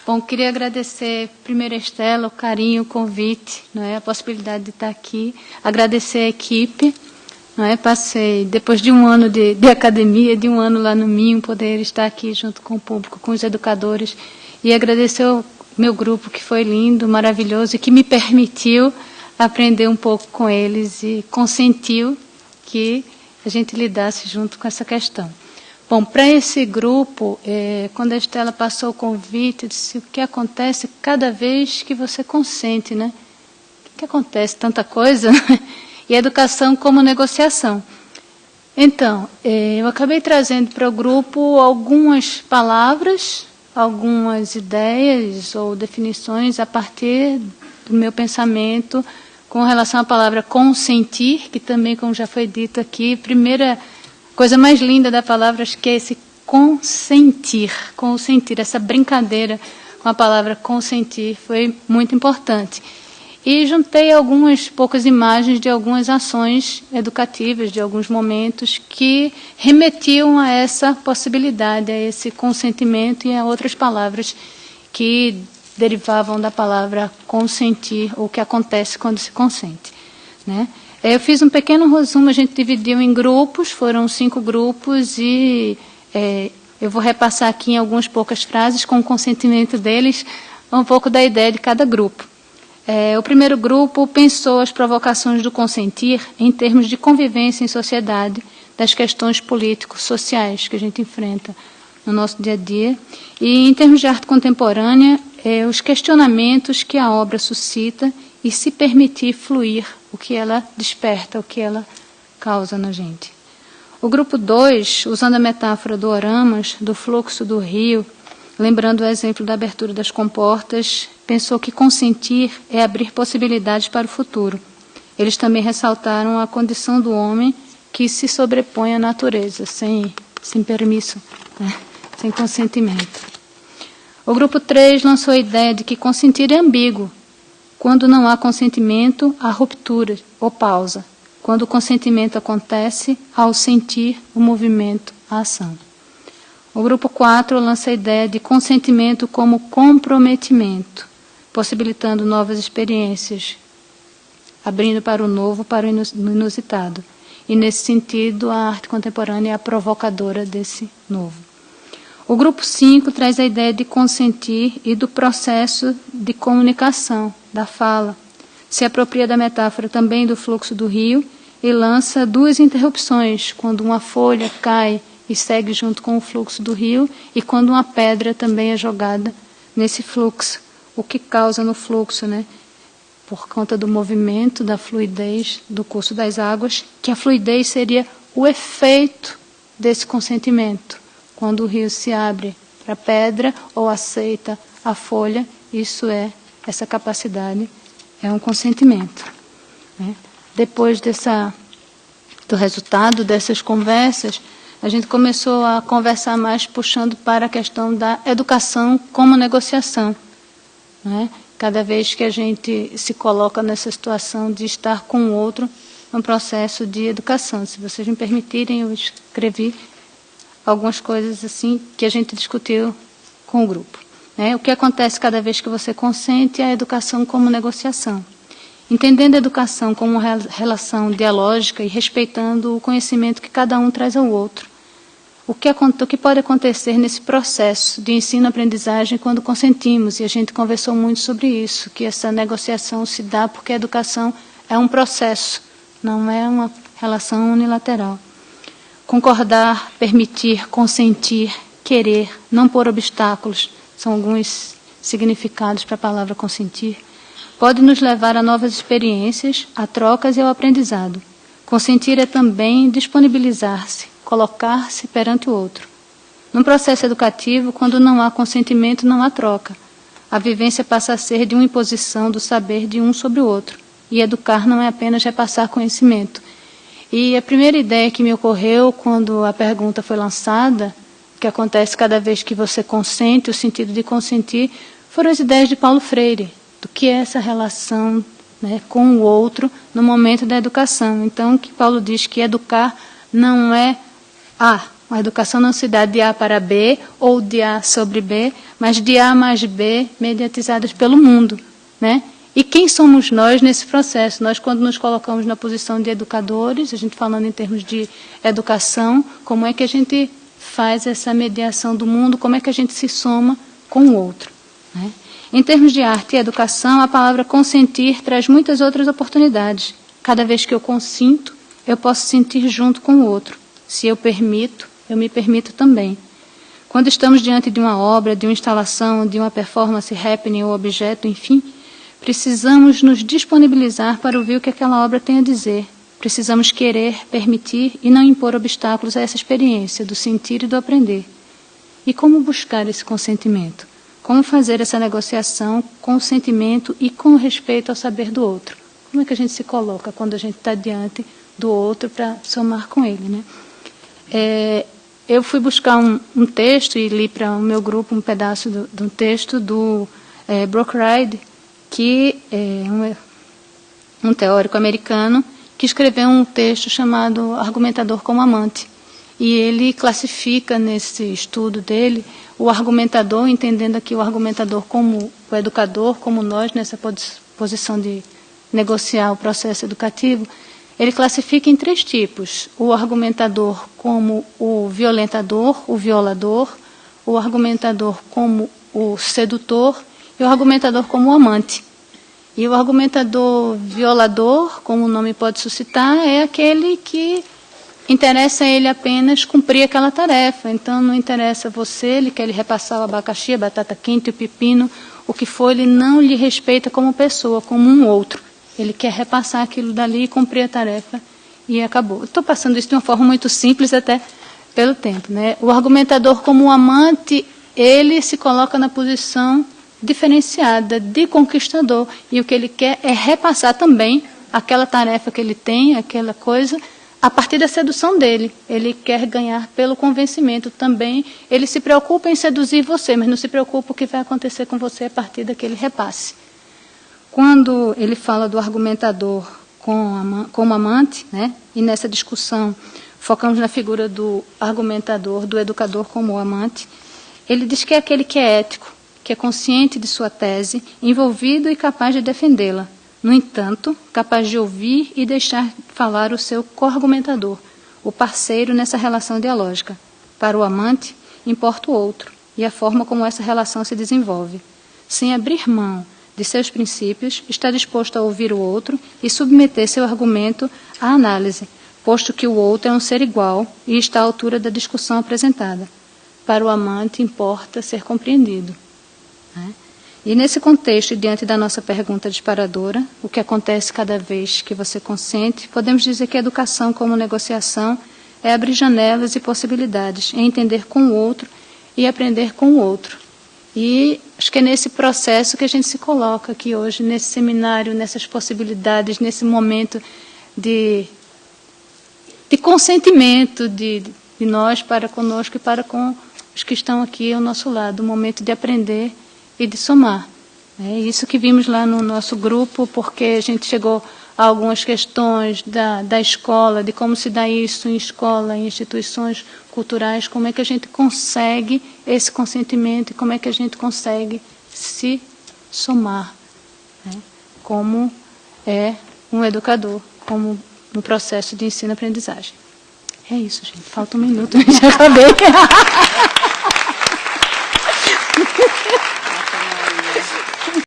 Bom, queria agradecer primeiro a Estela, o carinho, o convite, não é, a possibilidade de estar aqui. Agradecer a equipe, não é, passei, depois de um ano de academia, de um ano lá no Minho, poder estar aqui junto com o público, com os educadores, e agradecer ao meu grupo, que foi lindo, maravilhoso, e que me permitiu aprender um pouco com eles e consentiu que a gente lidasse junto com essa questão. Bom, para esse grupo, quando a Estela passou o convite, eu disse: o que acontece cada vez que você consente, né? O que acontece? Tanta coisa. E a educação como negociação. Então, eu acabei trazendo para o grupo algumas palavras, algumas ideias ou definições a partir do meu pensamento com relação à palavra consentir, que também, como já foi dito aqui, primeira coisa mais linda da palavra, acho que é esse consentir, essa brincadeira com a palavra consentir foi muito importante. E juntei algumas poucas imagens de algumas ações educativas, de alguns momentos que remetiam a essa possibilidade, a esse consentimento e a outras palavras que derivavam da palavra consentir, ou que acontece quando se consente, né? Eu fiz um pequeno resumo, a gente dividiu em grupos, foram 5 grupos, e eu vou repassar aqui em algumas poucas frases, com o consentimento deles, um pouco da ideia de cada grupo. O primeiro grupo pensou as provocações do consentir em termos de convivência em sociedade, das questões político-sociais que a gente enfrenta no nosso dia a dia, e em termos de arte contemporânea, os questionamentos que a obra suscita e se permitir fluir o que ela desperta, o que ela causa na gente. O grupo 2, usando a metáfora do Oramas, do fluxo do rio, lembrando o exemplo da abertura das comportas, pensou que consentir é abrir possibilidades para o futuro. Eles também ressaltaram a condição do homem que se sobrepõe à natureza, sem permisso, né? Sem consentimento. O grupo 3 lançou a ideia de que consentir é ambíguo. Quando não há consentimento, há ruptura ou pausa. Quando o consentimento acontece, há o sentir, o movimento, a ação. O grupo 4 lança a ideia de consentimento como comprometimento, possibilitando novas experiências, abrindo para o novo, para o inusitado. E, nesse sentido, a arte contemporânea é a provocadora desse novo. O grupo 5 traz a ideia de consentir e do processo de comunicação, da fala. Se apropria da metáfora também do fluxo do rio e lança 2 interrupções, quando uma folha cai e segue junto com o fluxo do rio, e quando uma pedra também é jogada nesse fluxo. O que causa no fluxo, né? Por conta do movimento, da fluidez do curso das águas, que a fluidez seria o efeito desse consentimento. Quando o rio se abre para a pedra ou aceita a folha, essa capacidade é um consentimento, né? Depois do resultado dessas conversas, a gente começou a conversar mais puxando para a questão da educação como negociação, né? Cada vez que a gente se coloca nessa situação de estar com o outro, é um processo de educação. Se vocês me permitirem, eu escrevi algumas coisas assim que a gente discutiu com o grupo, né? O que acontece cada vez que você consente é a educação como negociação. Entendendo a educação como uma relação dialógica e respeitando o conhecimento que cada um traz ao outro. O que pode acontecer nesse processo de ensino-aprendizagem quando consentimos, e a gente conversou muito sobre isso, que essa negociação se dá porque a educação é um processo, não é uma relação unilateral. Concordar, permitir, consentir, querer, não pôr obstáculos, são alguns significados para a palavra consentir, pode nos levar a novas experiências, a trocas e ao aprendizado. Consentir é também disponibilizar-se, colocar-se perante o outro. Num processo educativo, quando não há consentimento, não há troca. A vivência passa a ser de uma imposição do saber de um sobre o outro. E educar não é apenas repassar conhecimento. E a primeira ideia que me ocorreu quando a pergunta foi lançada, que acontece cada vez que você consente, o sentido de consentir, foram as ideias de Paulo Freire, do que é essa relação, né, com o outro no momento da educação. Então, que Paulo diz que educar não é A educação não se dá de A para B ou de A sobre B, mas de A mais B mediatizadas pelo mundo, né? E quem somos nós nesse processo? Nós, quando nos colocamos na posição de educadores, a gente falando em termos de educação, como é que a gente faz essa mediação do mundo, como é que a gente se soma com o outro, né? Em termos de arte e educação, a palavra consentir traz muitas outras oportunidades. Cada vez que eu consinto, eu posso sentir junto com o outro. Se eu permito, eu me permito também. Quando estamos diante de uma obra, de uma instalação, de uma performance, happening ou objeto, enfim, precisamos nos disponibilizar para ouvir o que aquela obra tem a dizer. Precisamos querer, permitir e não impor obstáculos a essa experiência do sentir e do aprender. E como buscar esse consentimento? Como fazer essa negociação com o sentimento e com o respeito ao saber do outro? Como é que a gente se coloca quando a gente está diante do outro para somar com ele, né? Eu fui buscar um texto e li para o meu grupo um pedaço de um texto do Brooke Reid, que é um teórico americano que escreveu um texto chamado Argumentador como Amante. E ele classifica nesse estudo dele o argumentador, entendendo aqui o argumentador como o educador, como nós, nessa posição de negociar o processo educativo. Ele classifica em 3 tipos: o argumentador como o violentador, o violador, o argumentador como o sedutor e o argumentador como o amante. E o argumentador violador, como o nome pode suscitar, é aquele que interessa a ele apenas cumprir aquela tarefa. Então, não interessa você, ele quer lhe repassar o abacaxi, a batata quente, o pepino, o que for, ele não lhe respeita como pessoa, como um outro. Ele quer repassar aquilo dali e cumprir a tarefa e acabou. Estou passando isso de uma forma muito simples, até pelo tempo, né? O argumentador como um amante, ele se coloca na posição diferenciada de conquistador, e o que ele quer é repassar também aquela tarefa que ele tem, aquela coisa, a partir da sedução dele. Ele quer ganhar pelo convencimento também. Ele se preocupa em seduzir você, mas não se preocupa o que vai acontecer com você a partir daquele repasse. Quando ele fala do argumentador como amante, né, e nessa discussão focamos na figura do argumentador, do educador como amante, ele diz que é aquele que é ético, que é consciente de sua tese, envolvido e capaz de defendê-la. No entanto, capaz de ouvir e deixar falar o seu co-argumentador, o parceiro nessa relação dialógica. Para o amante, importa o outro e a forma como essa relação se desenvolve. Sem abrir mão de seus princípios, está disposto a ouvir o outro e submeter seu argumento à análise, posto que o outro é um ser igual e está à altura da discussão apresentada. Para o amante, importa ser compreendido, né? E nesse contexto, e diante da nossa pergunta disparadora, o que acontece cada vez que você consente, podemos dizer que a educação como negociação é abrir janelas e possibilidades, é entender com o outro e aprender com o outro. E acho que é nesse processo que a gente se coloca aqui hoje, nesse seminário, nessas possibilidades, nesse momento de consentimento de nós para conosco e para com os que estão aqui ao nosso lado, um momento de aprender e de somar. É isso que vimos lá no nosso grupo, porque a gente chegou a algumas questões da escola, de como se dá isso em escola, em instituições culturais, como é que a gente consegue esse consentimento e como é que a gente consegue se somar, né? Como é um educador, como no processo de ensino-aprendizagem. É isso, gente. Falta um minuto, já acabei.